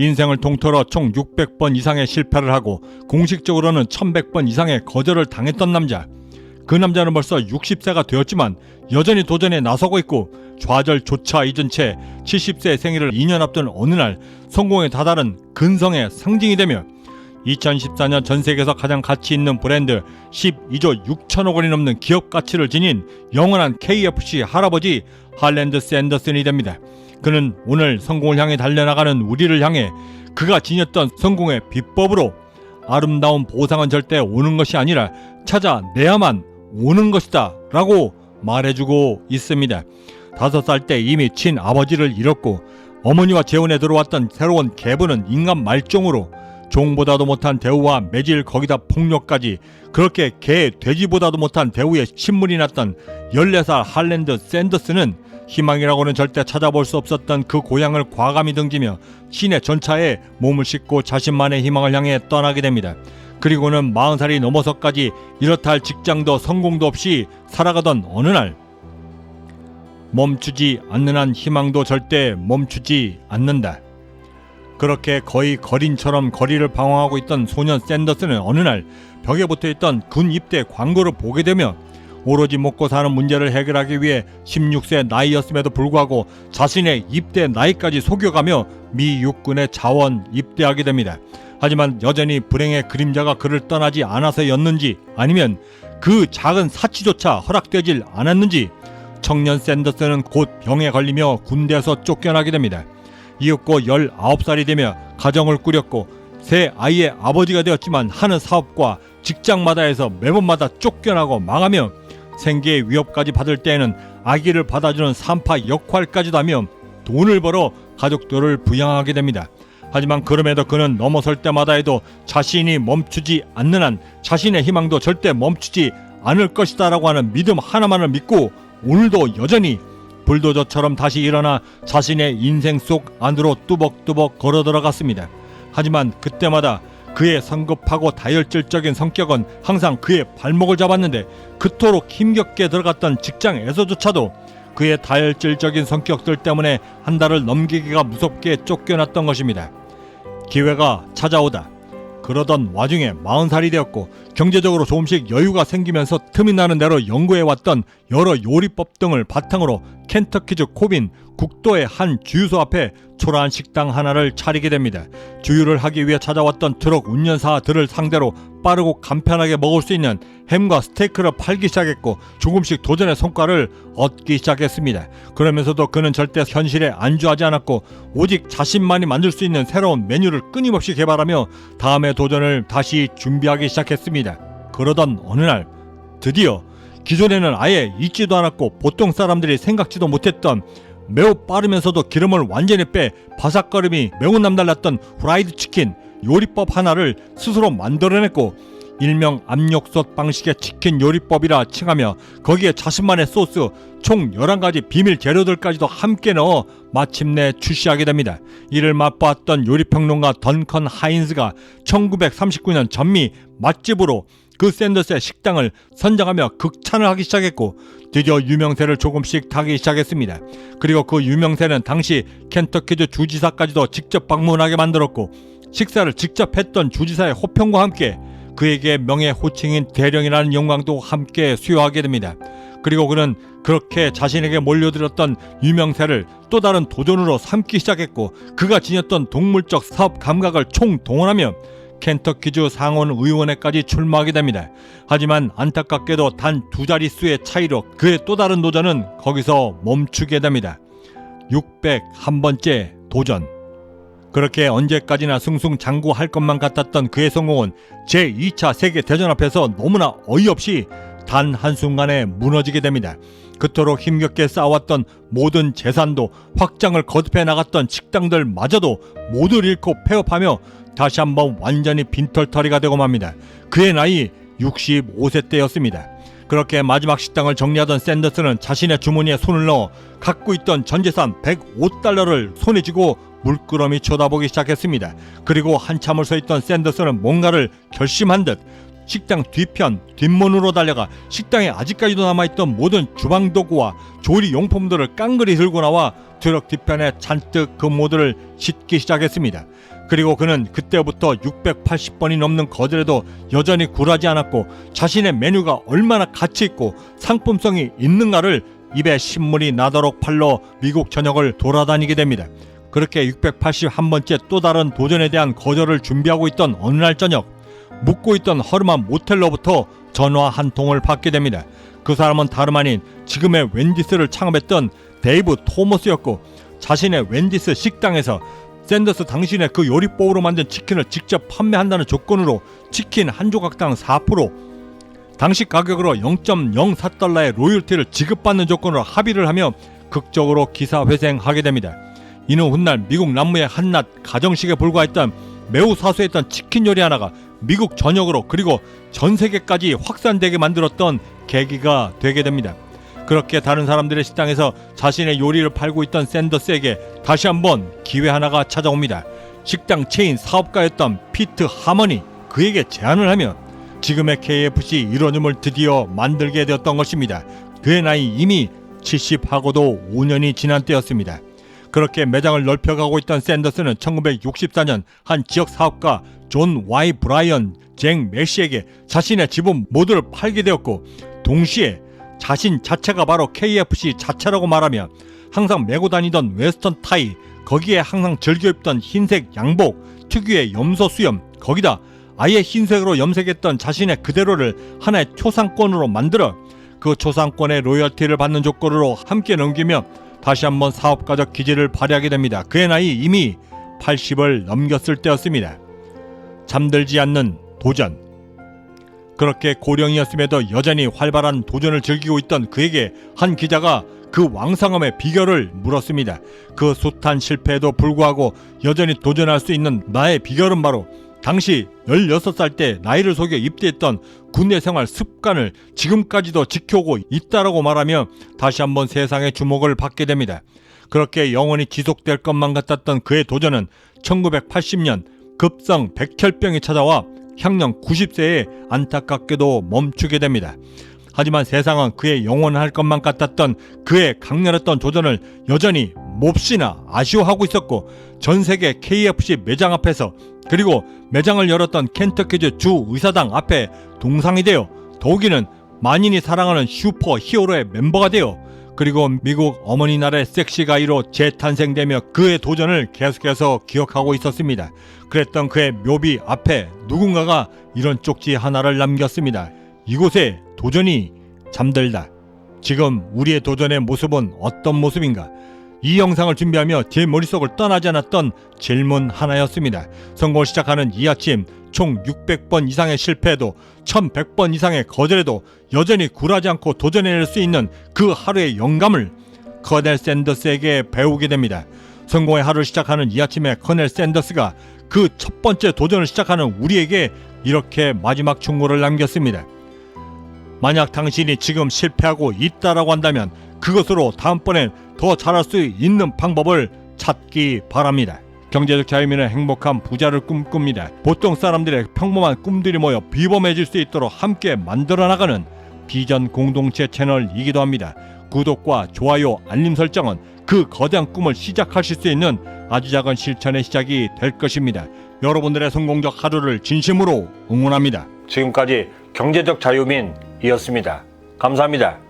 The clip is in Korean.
인생을 통틀어 총 600번 이상의 실패를 하고 공식적으로는 1100번 이상의 거절을 당했던 남자. 그 남자는 벌써 60세가 되었지만 여전히 도전에 나서고 있고 좌절조차 잊은 채 70세 생일을 2년 앞둔 어느 날 성공에 다다른 근성의 상징이 되며 2014년 전 세계에서 가장 가치 있는 브랜드 12조 6천억 원이 넘는 기업 가치를 지닌 영원한 KFC 할아버지 할랜드 샌더슨이 됩니다. 그는 오늘 성공을 향해 달려나가는 우리를 향해 그가 지녔던 성공의 비법으로 아름다운 보상은 절대 오는 것이 아니라 찾아내야만 오는 것이다 라고 말해주고 있습니다. 5살 때 이미 친아버지를 잃었고 어머니와 재혼에 들어왔던 새로운 계부는 인간 말종으로 종보다도 못한 대우와 매질 거기다 폭력까지 그렇게 개 돼지보다도 못한 대우에 신물이 났던 14살 할랜드 샌더슨은 희망이라고는 절대 찾아볼 수 없었던 그 고향을 과감히 등지며 시내 전차에 몸을 싣고 자신만의 희망을 향해 떠나게 됩니다. 그리고는 40살이 넘어서까지 이렇다 할 직장도 성공도 없이 살아가던 어느 날 멈추지 않는 한 희망도 절대 멈추지 않는다. 그렇게 거의 거린처럼 거리를 방황하고 있던 소년 샌더슨은 어느 날 벽에 붙어있던 군 입대 광고를 보게 되며 오로지 먹고 사는 문제를 해결하기 위해 16세 나이였음에도 불구하고 자신의 입대 나이까지 속여가며 미 육군에 자원 입대하게 됩니다. 하지만 여전히 불행의 그림자가 그를 떠나지 않아서였는지 아니면 그 작은 사치조차 허락되질 않았는지 청년 샌더슨은 곧 병에 걸리며 군대에서 쫓겨나게 됩니다. 이윽고 19살이 되며 가정을 꾸렸고 새 아이의 아버지가 되었지만 하는 사업과 직장마다에서 매번마다 쫓겨나고 망하며 생계의 위협까지 받을 때에는 아기를 받아주는 산파 역할까지도 하며 돈을 벌어 가족들을 부양하게 됩니다. 하지만 그럼에도 그는 넘어설 때마다 해도 자신이 멈추지 않는 한 자신의 희망도 절대 멈추지 않을 것이다 라고 하는 믿음 하나만을 믿고 오늘도 여전히 불도저처럼 다시 일어나 자신의 인생 속 안으로 뚜벅뚜벅 걸어 들어갔습니다. 하지만 그때마다 그의 성급하고 다혈질적인 성격은 항상 그의 발목을 잡았는데 그토록 힘겹게 들어갔던 직장에서조차도 그의 다혈질적인 성격들 때문에 한 달을 넘기기가 무섭게 쫓겨났던 것입니다. 기회가 찾아오다. 그러던 와중에 40살이 되었고 경제적으로 조금씩 여유가 생기면서 틈이 나는 대로 연구해왔던 여러 요리법 등을 바탕으로 켄터키즈 코빈 국도의 한 주유소 앞에 초라한 식당 하나를 차리게 됩니다. 주유를 하기 위해 찾아왔던 트럭 운전사들을 상대로 빠르고 간편하게 먹을 수 있는 햄과 스테이크를 팔기 시작했고 조금씩 도전의 성과를 얻기 시작했습니다. 그러면서도 그는 절대 현실에 안주하지 않았고 오직 자신만이 만들 수 있는 새로운 메뉴를 끊임없이 개발하며 다음의 도전을 다시 준비하기 시작했습니다. 그러던 어느 날 드디어 기존에는 아예 있지도 않았고 보통 사람들이 생각지도 못했던 매우 빠르면서도 기름을 완전히 빼 바삭거림이 매우 남달랐던 후라이드 치킨 요리법 하나를 스스로 만들어냈고 일명 압력솥 방식의 치킨 요리법이라 칭하며 거기에 자신만의 소스 총 11가지 비밀 재료들까지도 함께 넣어 마침내 출시하게 됩니다. 이를 맛보았던 요리평론가 던컨 하인즈가 1939년 전미 맛집으로 그 샌더스의 식당을 선정하며 극찬을 하기 시작했고 드디어 유명세를 조금씩 타기 시작했습니다. 그리고 그 유명세는 당시 켄터키주 주지사까지도 직접 방문하게 만들었고 식사를 직접 했던 주지사의 호평과 함께 그에게 명예 호칭인 대령이라는 영광도 함께 수여하게 됩니다. 그리고 그는 그렇게 자신에게 몰려들었던 유명세를 또 다른 도전으로 삼기 시작했고 그가 지녔던 동물적 사업 감각을 총동원하며 켄터키주 상원의원회까지 출마하게 됩니다. 하지만 안타깝게도 단 2자릿수의 차이로 그의 또 다른 도전은 거기서 멈추게 됩니다. 601번째 도전. 그렇게 언제까지나 승승장구할 것만 같았던 그의 성공은 제2차 세계대전 앞에서 너무나 어이없이 단 한순간에 무너지게 됩니다. 그토록 힘겹게 쌓아왔던 모든 재산도 확장을 거듭해 나갔던 식당들마저도 모두 잃고 폐업하며 다시 한번 완전히 빈털터리가 되고 맙니다. 그의 나이 65세 때였습니다. 그렇게 마지막 식당을 정리하던 샌더슨은 자신의 주머니에 손을 넣어 갖고 있던 전재산 105달러를 손에 쥐고 물끄러미 쳐다보기 시작했습니다. 그리고 한참을 서 있던 샌더슨은 뭔가를 결심한 듯 식당 뒤편 뒷문으로 달려가 식당에 아직까지도 남아있던 모든 주방도구와 조리용품들을 깡그리 들고 나와 트럭 뒤편에 잔뜩 그 모드를 싣기 시작했습니다. 그리고 그는 그때부터 680번이 넘는 거절에도 여전히 굴하지 않았고 자신의 메뉴가 얼마나 가치있고 상품성이 있는가를 입에 신물이 나도록 팔러 미국 전역을 돌아다니게 됩니다. 그렇게 681번째 또 다른 도전에 대한 거절을 준비하고 있던 어느 날 저녁, 묵고 있던 허름한 모텔로부터 전화 한 통을 받게 됩니다. 그 사람은 다름 아닌 지금의 웬디스를 창업했던 데이브 토머스였고, 자신의 웬디스 식당에서 샌더스 당신의 그 요리법으로 만든 치킨을 직접 판매한다는 조건으로 치킨 한 조각당 4%, 당시 가격으로 0.04달러의 로열티를 지급받는 조건으로 합의를 하며 극적으로 기사회생하게 됩니다. 이는 훗날 미국 남부의 한낱 가정식에 불과했던 매우 사소했던 치킨 요리 하나가 미국 전역으로 그리고 전 세계까지 확산되게 만들었던 계기가 되게 됩니다. 그렇게 다른 사람들의 식당에서 자신의 요리를 팔고 있던 샌더스에게 다시 한번 기회 하나가 찾아옵니다. 식당 체인 사업가였던 피트 하머니, 그에게 제안을 하며 지금의 KFC 1호점을 드디어 만들게 되었던 것입니다. 그의 나이 이미 70하고도 5년이 지난 때였습니다. 그렇게 매장을 넓혀가고 있던 샌더스는 1964년 한 지역 사업가 존 와이 브라이언 잭 메시에게 자신의 지분 모두를 팔게 되었고, 동시에 자신 자체가 바로 KFC 자체라고 말하며 항상 메고 다니던 웨스턴 타이, 거기에 항상 즐겨 입던 흰색 양복, 특유의 염소 수염, 거기다 아예 흰색으로 염색했던 자신의 그대로를 하나의 초상권으로 만들어 그 초상권의 로열티를 받는 조건으로 함께 넘기며 다시 한번 사업가적 기질을 발휘하게 됩니다. 그의 나이 이미 80을 넘겼을 때였습니다. 잠들지 않는 도전. 그렇게 고령이었음에도 여전히 활발한 도전을 즐기고 있던 그에게 한 기자가 그 왕성함의 비결을 물었습니다. 그 숱한 실패에도 불구하고 여전히 도전할 수 있는 나의 비결은 바로 당시 16살 때 나이를 속여 입대했던 군대 생활 습관을 지금까지도 지켜오고 있다라고 말하며 다시 한번 세상의 주목을 받게 됩니다. 그렇게 영원히 지속될 것만 같았던 그의 도전은 1980년 급성 백혈병이 찾아와 향년 90세에 안타깝게도 멈추게 됩니다. 하지만 세상은 그의 영원할 것만 같았던 그의 강렬했던 도전을 여전히 몹시나 아쉬워하고 있었고, 전 세계 KFC 매장 앞에서 그리고 매장을 열었던 켄터키주 주 의사당 앞에 동상이 되어 더욱이는 만인이 사랑하는 슈퍼 히어로의 멤버가 되어 그리고 미국 어머니 나라의 섹시가이로 재탄생되며 그의 도전을 계속해서 기억하고 있었습니다. 그랬던 그의 묘비 앞에 누군가가 이런 쪽지 하나를 남겼습니다. 이곳에 도전이 잠들다. 지금 우리의 도전의 모습은 어떤 모습인가? 이 영상을 준비하며 제 머릿속을 떠나지 않았던 질문 하나였습니다. 성공을 시작하는 이 아침, 총 600번 이상의 실패에도 1100번 이상의 거절에도 여전히 굴하지 않고 도전해낼 수 있는 그 하루의 영감을 커넬 샌더스에게 배우게 됩니다. 성공의 하루를 시작하는 이 아침에 커넬 샌더스가 그 첫 번째 도전을 시작하는 우리에게 이렇게 마지막 충고를 남겼습니다. 만약 당신이 지금 실패하고 있다라고 한다면 그것으로 다음번엔 더 잘할 수 있는 방법을 찾기 바랍니다. 경제적 자유민은 행복한 부자를 꿈꿉니다. 보통 사람들의 평범한 꿈들이 모여 비범해질 수 있도록 함께 만들어 나가는 비전 공동체 채널이기도 합니다. 구독과 좋아요, 알림 설정은 그 거대한 꿈을 시작하실 수 있는 아주 작은 실천의 시작이 될 것입니다. 여러분들의 성공적 하루를 진심으로 응원합니다. 지금까지 경제적 자유민이었습니다. 감사합니다.